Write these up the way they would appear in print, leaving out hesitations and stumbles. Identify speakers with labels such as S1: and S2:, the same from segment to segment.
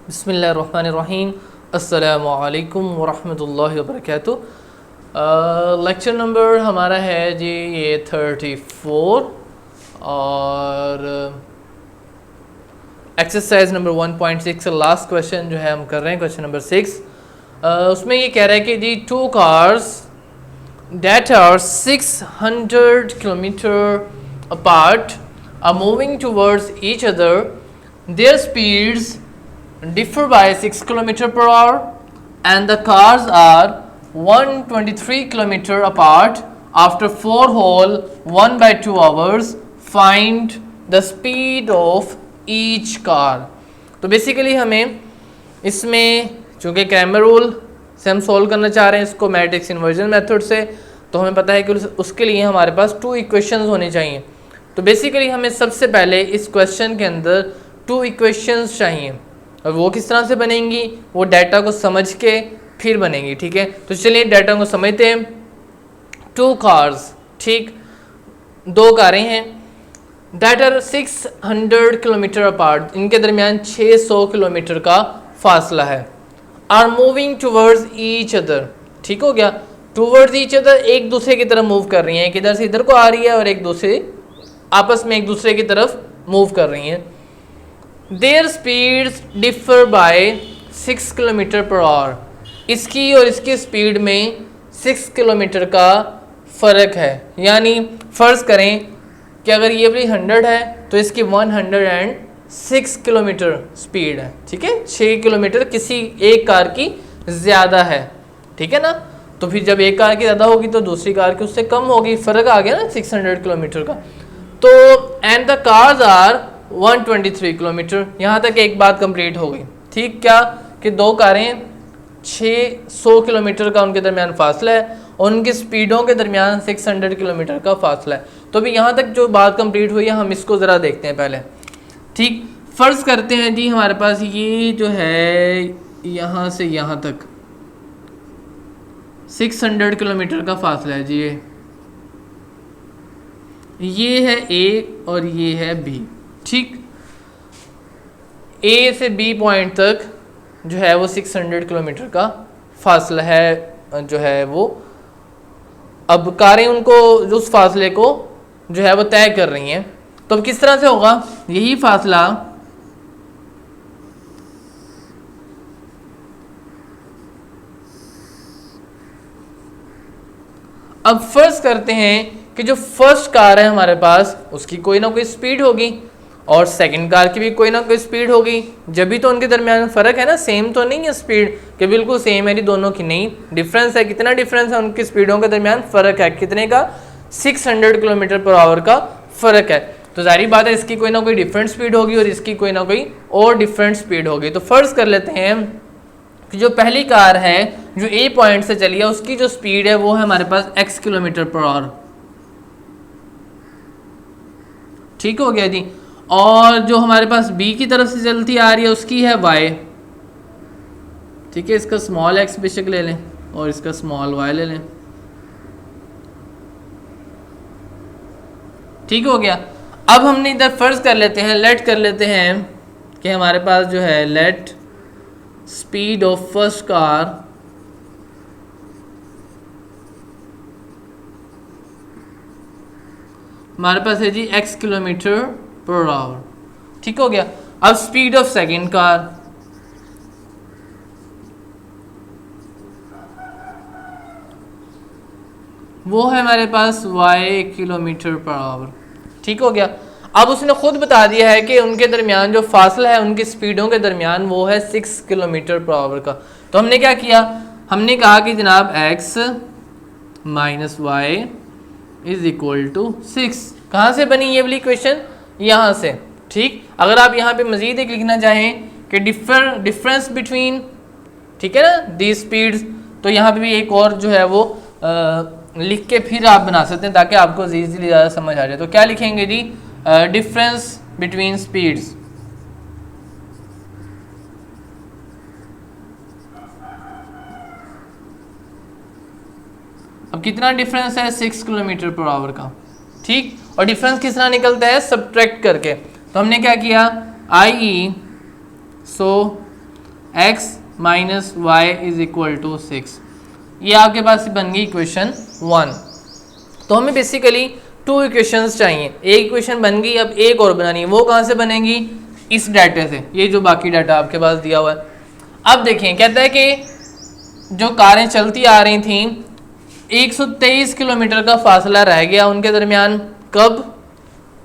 S1: बिस्मिल्लाहिर्रहमानिर्रहीम। अस्सलामु अलैकुम वरहमतुल्लाहि वबरकातुह। लेक्चर नंबर हमारा है जी ये 34 और एक्सरसाइज नंबर 1.6 लास्ट क्वेश्चन जो है हम कर रहे हैं, क्वेश्चन नंबर 6। उसमें ये कह रहा है कि जी to cars that are 600 kilometer apart are moving towards each other. Their speeds differ by 6 kilometer per hour and the cars are 123 kilometer apart after 4 whole 1 by 2 hours. Find the speed of each car. तो basically हमें इसमें चूँकि Cramer rule से हम solve करना चाह रहे हैं इसको मैट्रिक्स इन्वर्जन मेथड से, तो हमें पता है कि उसके लिए हमारे पास 2 इक्वेशंस होनी चाहिए। तो बेसिकली हमें सबसे पहले इस क्वेश्चन के अंदर 2 इक्वेशंस चाहिए और वो किस तरह से बनेंगी, वो डाटा को समझ के फिर बनेंगी। ठीक है, तो चलिए डाटा को समझते हैं। 2 कार्स, ठीक, 2 कारें हैं दैट आर 600 किलोमीटर अपार्ट, इनके दरमियान 600 किलोमीटर का फासला है। Are moving towards each other, ठीक हो गया, टूवर्ड्स ईच अदर, एक दूसरे की तरफ मूव कर रही हैं, एक इधर से इधर को आ रही है और एक दूसरे आपस में एक दूसरे की तरफ मूव कर रही हैं। Their speeds differ by 6 kilometre per hour, इसकी और इसकी स्पीड में 6 किलोमीटर का फ़र्क है। यानी फ़र्ज़ करें कि अगर ये वाली 100 है तो इसकी 106 किलोमीटर स्पीड है। ठीक है, 6 किलोमीटर किसी एक कार की ज़्यादा है। ठीक है ना, तो फिर जब एक कार की ज़्यादा होगी तो दूसरी कार की उससे कम होगी, फ़र्क आ गया ना 600 किलोमीटर का। तो and the cars are 123 kilometre, यहाँ तक एक बात कंप्लीट हो गई। ठीक, क्या कि 2 कारें 600 किलोमीटर का उनके दरमियान फासला है और उनकी स्पीडों के दरमियान 600 किलोमीटर का फासला है। तो अभी यहाँ तक जो बात कंप्लीट हुई है हम इसको ज़रा देखते हैं पहले। ठीक, फ़र्ज़ करते हैं जी हमारे पास ये जो है यहाँ से यहाँ तक 600 किलोमीटर का फासला है जी। ये है ए और ये है बी। ठीक, ए से बी पॉइंट तक जो है वो 600 किलोमीटर का फासला है जो है वो। अब कारें उनको उस फासले को जो है वो तय कर रही हैं, तो अब किस तरह से होगा यही फासला अब फर्ज करते हैं कि जो फर्स्ट कार है हमारे पास उसकी कोई ना कोई स्पीड होगी और सेकंड कार की भी कोई ना कोई स्पीड होगी, जब भी तो उनके दरमियान फ़र्क है ना, सेम तो नहीं है स्पीड कि बिल्कुल सेम है दोनों की, नहीं, डिफरेंस है। कितना डिफरेंस है उनकी स्पीडों के दरमियान? फ़र्क है, कितने का? 600 किलोमीटर पर आवर का फ़र्क है। तो जाहिर बात है इसकी कोई ना कोई डिफरेंट स्पीड होगी और इसकी कोई ना कोई और डिफरेंट स्पीड होगी। तो फ़र्ज़ कर लेते हैं कि जो पहली कार है जो ए पॉइंट से चली है उसकी जो स्पीड है वो है हमारे पास x किलोमीटर पर आवर। ठीक हो गया जी। और जो हमारे पास बी की तरफ से चलती आ रही है उसकी है y। ठीक है, इसका स्मॉल x बेशक ले लें और इसका स्मॉल y ले लें। ठीक हो गया। अब हमने इधर फर्ज कर लेते हैं, लेट कर लेते हैं कि हमारे पास जो है let speed of first car हमारे पास है जी x किलोमीटर पर आवर। ठीक हो गया। अब स्पीड ऑफ सेकंड कार वो है हमारे पास y किलोमीटर पर आवर। ठीक हो गया। अब उसने खुद बता दिया है कि उनके दरमियान जो फासला है उनकी स्पीडों के दरमियान वो है 6 किलोमीटर पर आवर का। तो हमने क्या किया, हमने कहा कि जनाब x minus y is equal to 6। कहाँ से बनी ये वाली इक्वेशन? यहाँ से। ठीक, अगर आप यहाँ पे मज़ीद एक लिखना चाहें कि डिफरेंस बिटवीन, ठीक है ना, दी स्पीड्स, तो यहाँ पे भी एक और जो है वो लिख के फिर आप बना सकते हैं ताकि आपको ईजीली ज़्यादा समझ आ जाए। तो क्या लिखेंगे जी? Difference between speeds. अब कितना डिफरेंस है? 6 किलोमीटर पर आवर का। ठीक, और डिफरेंस किस तरह निकलता है? सब्ट्रैक्ट करके। तो हमने क्या किया, I E so x minus y is equal to 6। ये आपके पास बन गई इक्वेशन 1। तो हमें बेसिकली 2 इक्वेशंस चाहिए, एक इक्वेशन बन गई, अब एक और बनानी है। वो कहाँ से बनेगी? इस डाटा से, ये जो बाकी डाटा आपके पास दिया हुआ है। अब देखें, कहता है कि जो कारें चलती आ रही थी 123 किलोमीटर का फासला रह गया उनके दरमियान, कब?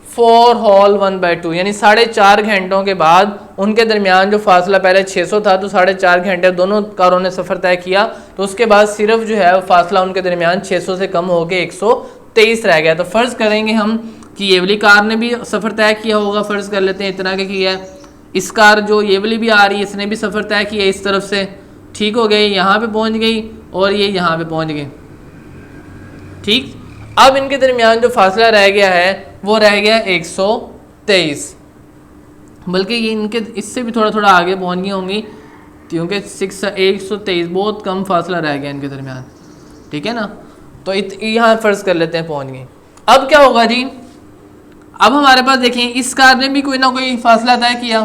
S1: 4 होल 1/2 यानी 4.5 घंटों के बाद उनके दरमियान जो फासला पहले 600 था तो 4.5 घंटे दोनों कारों ने सफ़र तय किया, तो उसके बाद सिर्फ जो है फासला उनके दरमियान 600 से कम हो के 123 रह गया। तो फ़र्ज़ करेंगे हम कि ये वाली कार ने भी सफ़र तय किया होगा, फ़र्ज़ कर लेते हैं इतना के किया है। इस कार जो ये वाली भी आ रही है इसने भी सफ़र तय किया इस तरफ से, ठीक हो गई, यहाँ पे पहुँच गई और ये यहाँ पे पहुँच गई, ठीक। अब इनके दरमियान जो फासला रह गया है वो रह गया 123, बल्कि ये इनके इससे भी थोड़ा थोड़ा आगे पहुँच गई होंगी क्योंकि 123 बहुत कम फासला रह गया इनके दरमियान, ठीक है ना। तो यहाँ फ़र्ज़ कर लेते हैं पहुँच गई। अब क्या होगा जी? अब हमारे पास देखें इस कार ने भी कोई ना कोई फासला तय किया।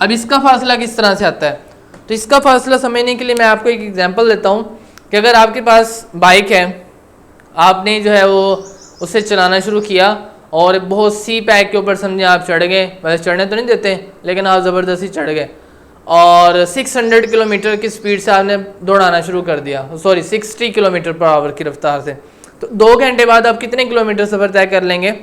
S1: अब इसका फासला किस तरह से आता है? तो इसका फासला समझने के लिए मैं आपको एक एग्जांपल देता हूँ कि अगर आपके पास बाइक है, आपने जो है वो उसे चलाना शुरू किया और बहुत सी पैक के ऊपर समझे आप चढ़ गए, वैसे चढ़ने तो नहीं देते लेकिन आप ज़बरदस्ती चढ़ गए और 600 किलोमीटर की स्पीड से आपने दौड़ाना शुरू कर दिया, सॉरी 60 किलोमीटर पर आवर की रफ्तार से। तो 2 घंटे बाद आप कितने किलोमीटर सफ़र तय कर लेंगे?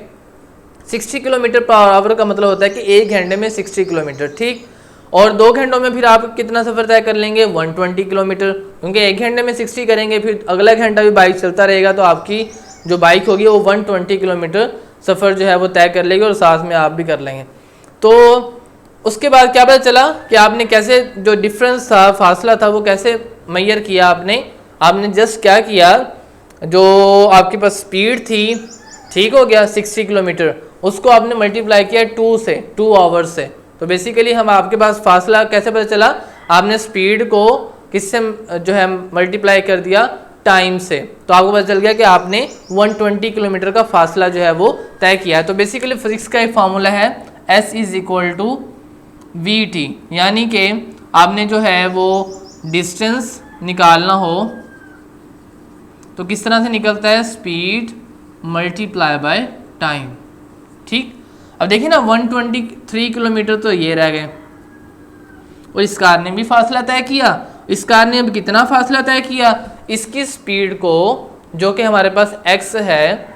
S1: 60 किलोमीटर पर आवर का मतलब होता है कि 1 घंटे में 60 किलोमीटर, ठीक। और 2 घंटों में फिर आप कितना सफ़र तय कर लेंगे? 120 किलोमीटर, क्योंकि 1 घंटे में 60 करेंगे फिर अगला घंटा भी बाइक चलता रहेगा तो आपकी जो बाइक होगी वो 120 किलोमीटर सफ़र जो है वो तय कर लेगी और साथ में आप भी कर लेंगे। तो उसके बाद क्या पता चला कि आपने कैसे जो डिफरेंस था, फासला था, वो कैसे मैयर किया आपने जस्ट क्या किया, जो आपके पास स्पीड थी, ठीक हो गया 60 किलोमीटर, उसको आपने मल्टीप्लाई किया 2 से, 2 आवर्स से। तो बेसिकली हम आपके पास फासला कैसे पता चला? आपने स्पीड को किससे जो है मल्टीप्लाई कर दिया? टाइम से। तो आपको पता चल गया कि आपने 120 किलोमीटर का फासला जो है वो तय किया है। तो बेसिकली फिजिक्स का एक फार्मूला है S = VT, यानी कि आपने जो है वो डिस्टेंस निकालना हो तो किस तरह से निकलता है? स्पीड मल्टीप्लाई बाय टाइम, ठीक। अब देखिए ना 123 किलोमीटर तो ये रह गए और इस कार ने भी फासला तय किया। इस कार ने अब कितना फासला तय किया? इसकी स्पीड को जो कि हमारे पास x है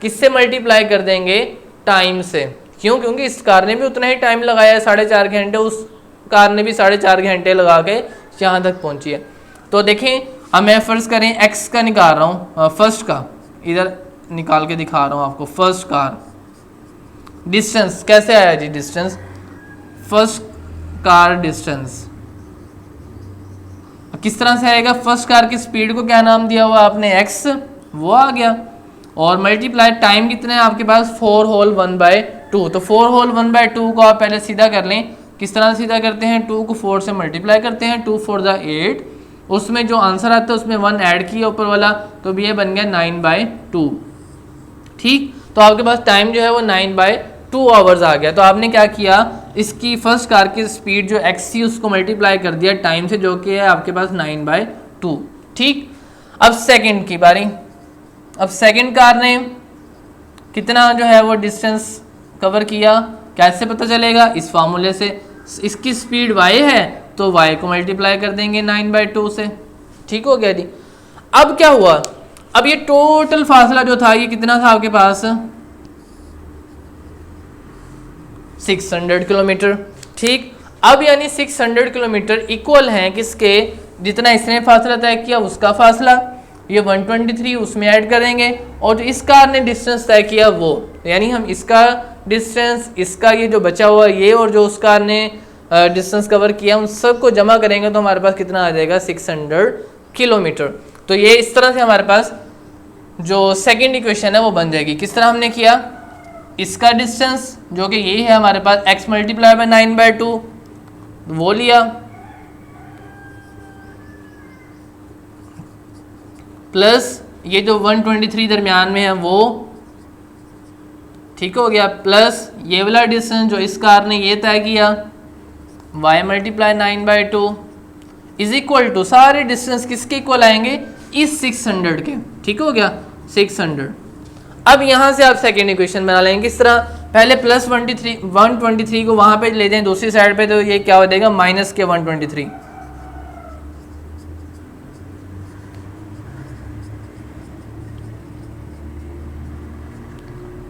S1: किससे मल्टीप्लाई कर देंगे? टाइम से। क्यों? क्योंकि इस कार ने भी उतना ही टाइम लगाया है, 4.5 घंटे, उस कार ने भी 4.5 घंटे लगा के यहाँ तक पहुँची है। तो देखें अब मैं फ़र्ज़ करें x का निकाल रहा हूँ, फर्स्ट का इधर निकाल के दिखा रहा हूँ आपको। फर्स्ट कार डिस्टेंस कैसे आया जी? डिस्टेंस, फर्स्ट कार डिस्टेंस किस तरह से आएगा? फर्स्ट कार की स्पीड को क्या नाम दिया हुआ आपने? x, वो आ गया और मल्टीप्लाई टाइम कितना है आपके पास? 4 होल 1/2। तो 4 होल 1/2 को आप पहले सीधा कर लें। किस तरह से सीधा करते हैं? 2 को 4 से मल्टीप्लाई करते हैं, 2 4 = 8, उसमें जो आंसर आता है उसमें 1 ऐड किया ऊपर वाला, तो ये बन गया 9/2, ठीक। तो आपके पास टाइम जो है वो 9/2 आवर्स आ गया। तो आपने क्या किया? इसकी फर्स्ट कार की स्पीड जो x थी उसको मल्टीप्लाई कर दिया टाइम से, जो कि है आपके पास 9/2, ठीक। अब सेकंड की बारी। अब सेकंड कार ने कितना जो है वो डिस्टेंस कवर किया? कैसे पता चलेगा? इस फार्मूले से। इसकी स्पीड y है तो y को मल्टीप्लाई कर देंगे 9/2 से, ठीक हो गया जी। अब क्या हुआ? अब ये टोटल फासला जो था ये कितना था आपके पास? 600 किलोमीटर, ठीक। अब यानी 600 किलोमीटर इक्वल हैं किसके? जितना इसने फासला तय किया उसका फासला, ये 123 उसमें ऐड करेंगे और जो इस कार ने डिस्टेंस तय किया वो, यानी हम इसका डिस्टेंस, इसका ये जो बचा हुआ ये और जो उस कार ने डिस्टेंस कवर किया उन सब को जमा करेंगे तो हमारे पास कितना आ जाएगा? 600 किलोमीटर। तो ये इस तरह से हमारे पास जो सेकंड इक्वेशन है वो बन जाएगी। किस तरह हमने किया? इसका डिस्टेंस जो कि ये है हमारे पास x मल्टीप्लाई बाय 9/2 वो लिया, प्लस ये जो 123 दरमियान में है वो, ठीक हो गया, प्लस ये वाला डिस्टेंस जो इस कार ने ये तय किया y multiply 9/2, is equal to, सारे डिस्टेंस किसके इक्वल आएंगे, इस 600 के, ठीक हो गया 600। अब यहाँ से आप सेकेंड इक्वेशन बना लेंगे किस तरह, पहले प्लस 123 को वहाँ पे ले जाएं दूसरी साइड पे, तो ये क्या हो जाएगा माइनस के 123।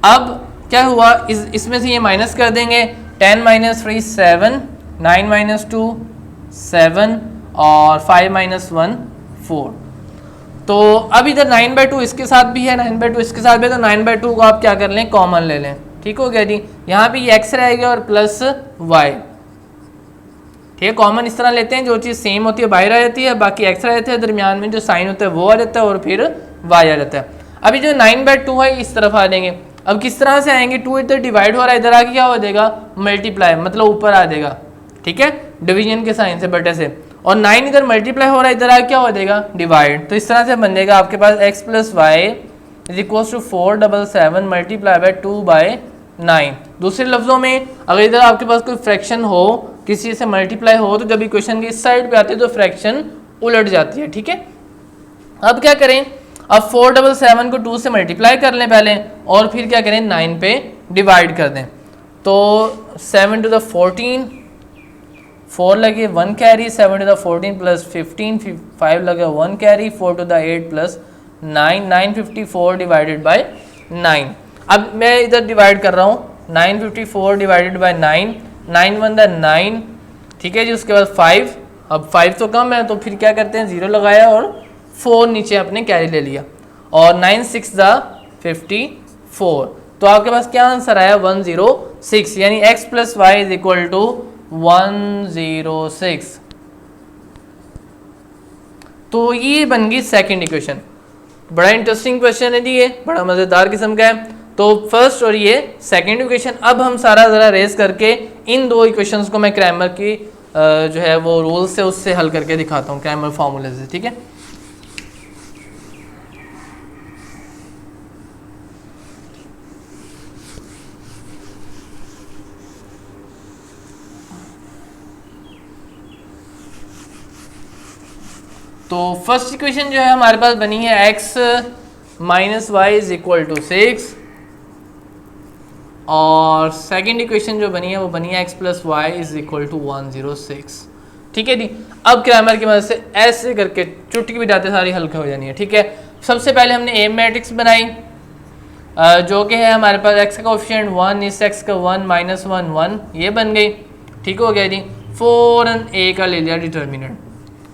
S1: अब क्या हुआ, इसमें से ये माइनस कर देंगे, 10 माइनस 3 7, 9 माइनस 2 7 और 5 माइनस 1 4। तो अब इधर 9/2 इसके साथ भी है, 9/2 इसके साथ भी है, तो 9/2 को आप क्या कर लें, कॉमन ले लें, ठीक हो गया जी। यहाँ पे एक्स रहेगा और प्लस वाई, ठीक है, कॉमन इस तरह लेते हैं, जो चीज़ सेम होती है बाहर आ जाती है, बाकी एक्स आ जाता है, दरमियान में जो साइन होता है वो आ जाता है और फिर वाई आ जाता है। अभी जो 9/2 है इस तरफ आ जाएंगे, अब किस तरह से आएंगे, 2 इधर डिवाइड हो रहा है, इधर आके क्या हो जाएगा मल्टीप्लाई, मतलब ऊपर आ जाएगा, ठीक है, डिवीजन के साइन से बटे से, और 9 इधर मल्टीप्लाई हो रहा है, इधर आके क्या हो जाएगा डिवाइड, तो इस तरह से बन जाएगा आपके पास x plus y is equal to 477 multiply by 2/9। दूसरे लफ्जों में अगर इधर आपके पास कोई फ्रैक्शन हो, किसी से मल्टीप्लाई हो, तो जब इक्वेशन की इस साइड पे आती है तो फ्रैक्शन उलट जाती है, ठीक है। अब क्या करें, अब 477 को 2 से मल्टीप्लाई कर लें पहले, और फिर क्या करें 9 पे डिवाइड कर दें, तो 7 टू द 14, 4 लगे 1 कैरी, 7 टू द 14 प्लस 15, 5 लगे 1 carry, 4 to the 8 plus 9, 954 divided by 9। अब मैं इधर डिवाइड कर रहा हूँ, 954 डिवाइडेड बाय 9, 9 1 द 9, ठीक है जी। उसके बाद 5, अब 5 तो कम है, तो फिर क्या करते हैं 0 लगाया और 4 नीचे अपने कैरी ले लिया, और 9 6 द 54, तो आपके पास क्या आंसर आया 106, यानी x plus y is equal to 106। तो ये बन गई सेकेंड इक्वेशन। बड़ा इंटरेस्टिंग क्वेश्चन है जी, ये बड़ा मज़ेदार किस्म का है। तो फर्स्ट और ये सेकेंड इक्वेशन, अब हम सारा ज़रा रेस करके इन दो इक्वेशंस को मैं क्रैमर की जो है वो रूल से उससे हल करके दिखाता हूँ, क्रैमर फार्मूले से, ठीक है। तो फर्स्ट इक्वेशन जो है हमारे पास बनी है x minus y is equal to 6, और सेकेंड इक्वेशन जो बनी है वो बनी है x plus y is equal to 106, ठीक है जी। अब क्रैमर की मदद से ऐसे करके चुटकी भी जाते सारी हल्का हो जानी है, ठीक है। सबसे पहले हमने ए मैट्रिक्स बनाई जो कि है हमारे पास x का कोएफिशिएंट 1, इस x का 1 माइनस 1 1, ये बन गई, ठीक हो गया जी। फौरन a का ले लिया डिटर्मिनेंट,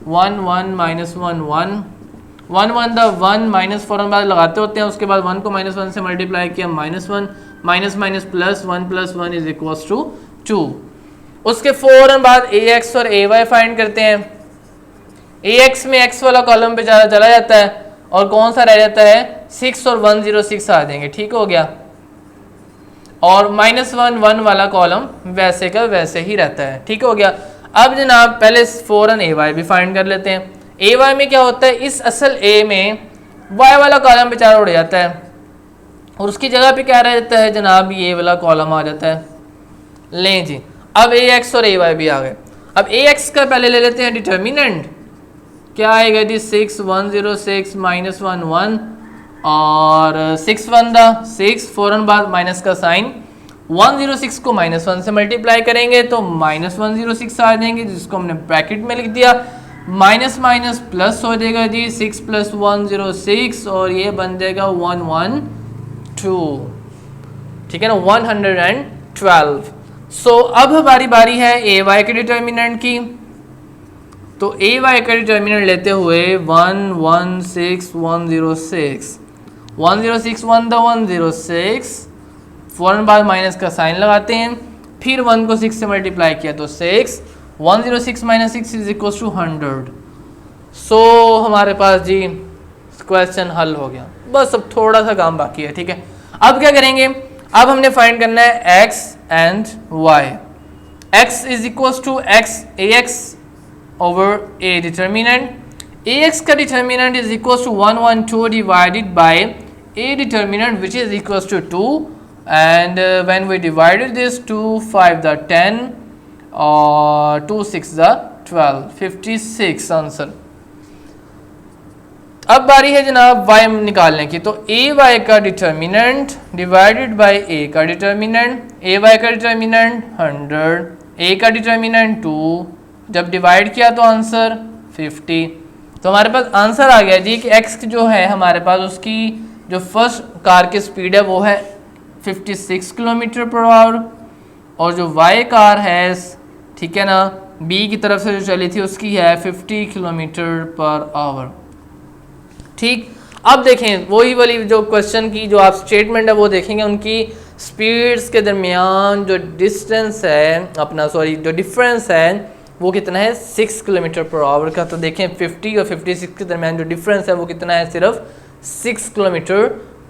S1: 1 1 माइनस 1 1 1 1 द 1 माइनस फौरन बाद लगाते होते हैं, उसके बाद 1 को माइनस 1 से मल्टीप्लाई किया, minus 1 minus minus plus 1 is equals to 2। उसके फौरन बाद ax और ay फाइंड करते हैं। ax में x वाला कॉलम पे चला जाता है, और कौन सा रह जाता है 6 और 106 आ जाएंगे, ठीक हो गया। और माइनस 1 1 वाला कॉलम वैसे का वैसे ही रहता है, ठीक हो गया। अब जनाब पहले फौरन ay भी फाइंड कर लेते हैं। ay में क्या होता है, इस असल a में y वाला कॉलम बेचारा उड़ जाता है, और उसकी जगह पे क्या रह जाता है जनाब, ये वाला कॉलम आ जाता है। लें जी, अब ax और ay भी आ गए। अब ax का पहले ले लेते हैं डिटर्मिनेंट, क्या आएगा जी 6 106 माइनस 1 1, और 6 1 द 6, फौरन बाद माइनस का साइन, 106 को माइनस 1 से मल्टीप्लाई करेंगे तो माइनस 106 आ जाएंगे, जिसको हमने ब्रैकेट में लिख दिया। माइनस माइनस प्लस हो जाएगा जी, 6 प्लस 106, और ये बन जाएगा 112, ठीक है ना, 112। सो अब हमारी बारी है ay के डिटर्मिनेंट की। तो ay का डिटर्मिनेंट लेते हुए 116 106 106 1 द 106, फौरन बाद माइनस का साइन लगाते हैं, फिर 1 को 6 से मल्टीप्लाई किया तो 6, 106 माइनस 6 इज इक्वल टू 100। सो हमारे पास जी क्वेश्चन हल हो गया, बस अब थोड़ा सा काम बाकी है, ठीक है। अब क्या करेंगे, अब हमने फाइंड करना है x एंड y। x is equal to ax over a determinant, ax का determinant is equal to 112 divided by a determinant which is equal to 2, and when we divided this 2 5 the 10 or 2 6 the 12, 56 answer. अब बारी है जनाब y निकालने की। तो ए Y का determinant divided by ए का डिटर्मिनेंट, ए वाई का डिटर्मिनेंट 100, ए का डिटर्मिनेंट 2, जब डिवाइड किया तो आंसर 50। तो हमारे पास आंसर आ गया जी कि x जो है हमारे पास उसकी जो फर्स्ट कार की स्पीड है वो है 56 किलोमीटर पर आवर, और जो y कार है, ठीक है ना, b की तरफ से जो चली थी उसकी है 50 किलोमीटर पर आवर। ठीक, अब देखें वही वाली जो क्वेश्चन की जो आप स्टेटमेंट है वो देखेंगे, उनकी स्पीड्स के दरमियान जो डिस्टेंस है अपना, सॉरी जो डिफरेंस है वो कितना है 6 किलोमीटर पर आवर का। तो देखें 50 और 56 के दरमियान जो डिफरेंस है वो कितना है, सिर्फ 6 किलोमीटर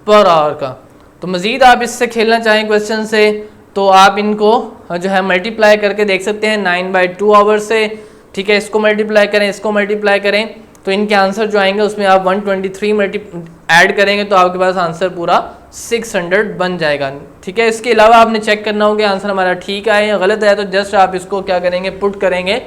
S1: पर आवर का। तो मज़ीद आप इससे खेलना चाहें क्वेश्चन से तो आप इनको जो है मल्टीप्लाई करके देख सकते हैं 9/2 आवर से, ठीक है, इसको मल्टीप्लाई करें, इसको मल्टीप्लाई करें, तो इनके आंसर जो आएंगे उसमें आप 123 ऐड करेंगे तो आपके पास आंसर पूरा 600 बन जाएगा। ठीक है, इसके अलावा आपने चेक करना होगा आंसर हमारा ठीक आए या गलत है, तो जस्ट आप इसको क्या करेंगे, पुट करेंगे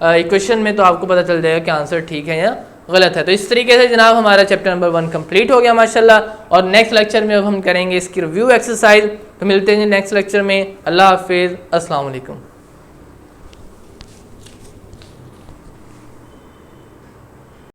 S1: इक्वेशन में, तो आपको पता चल जाएगा कि आंसर ठीक है या गलत है। तो इस तरीके से जनाब हमारा चैप्टर नंबर 1 कंप्लीट हो गया माशाल्लाह, और नेक्स्ट लेक्चर में अब हम करेंगे इसकी रिव्यू एक्सरसाइज। तो मिलते हैं नेक्स्ट लेक्चर में। अल्लाह हाफिज़, अस्सलाम वालेकुम।